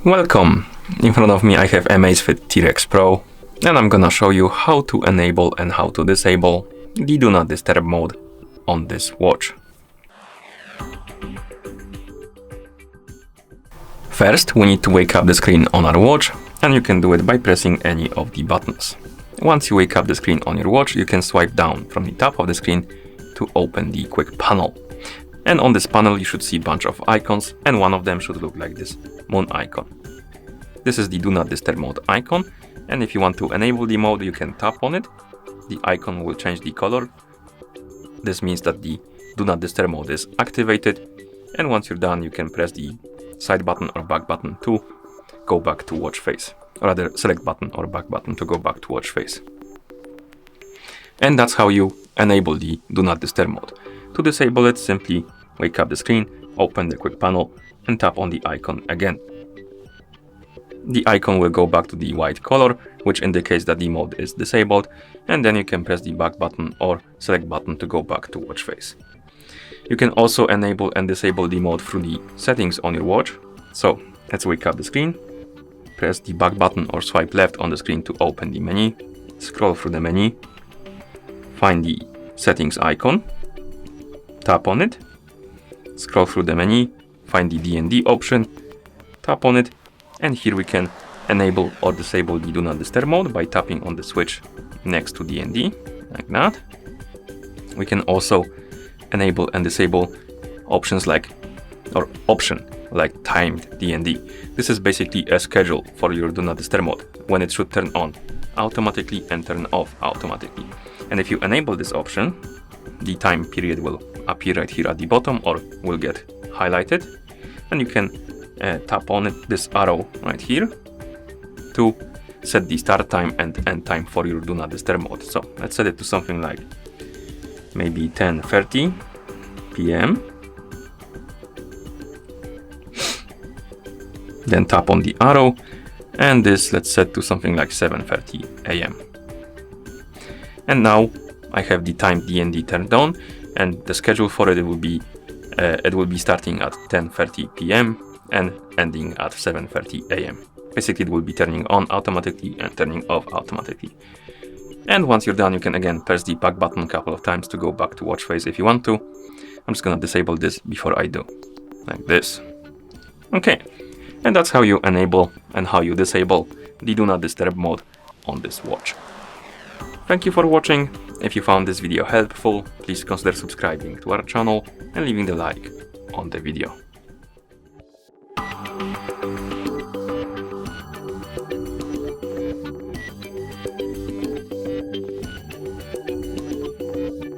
Welcome! In front of me I have AMAZFIT T-Rex Pro, and I'm gonna show you how to enable and how to disable the Do Not Disturb mode on this watch. First, we need to wake up the screen on our watch, and you can do it by pressing any of the buttons. Once you wake up the screen on your watch, you can swipe down from the top of the screen to open the quick panel. And on this panel you should see a bunch of icons, and one of them should look like this moon icon. This is the Do Not Disturb mode icon, and if you want to enable the mode, you can tap on it. The icon will change the color. This means that the Do Not Disturb mode is activated, and once you're done, you can press the side button or back button to go back to watch face, or rather select button or back button to go back to watch face. And that's how you enable the Do Not Disturb mode. To disable it, simply wake up the screen, open the quick panel, and tap on the icon again. The icon will go back to the white color, which indicates that the mode is disabled, and then you can press the back button or select button to go back to watch face. You can also enable and disable the mode through the settings on your watch. So let's wake up the screen, press the back button or swipe left on the screen to open the menu, scroll through the menu, find the settings icon, tap on it, scroll through the menu, find the DND option, tap on it, and here we can enable or disable the Do Not Disturb mode by tapping on the switch next to DND, like that. We can also enable and disable options like timed DND. This is basically a schedule for your Do Not Disturb mode, when it should turn on automatically and turn off automatically. And if you enable this option, the time period will appear right here at the bottom or will get highlighted, and you can tap on it, this arrow right here, to set the start time and end time for your Do Not Disturb mode. So let's set it to something like maybe 10:30 p.m. Then tap on the arrow, and this let's set to something like 7:30 a.m. And now I have the time DND turned on, and the schedule for it will be starting at 10:30 p.m. and ending at 7:30 a.m. Basically, it will be turning on automatically and turning off automatically. And once you're done, you can again press the back button a couple of times to go back to watch face if you want to. I'm just gonna disable this before I do, like this. Okay, and that's how you enable and how you disable the Do Not Disturb mode on this watch. Thank you for watching. If you found this video helpful, please consider subscribing to our channel and leaving the like on the video.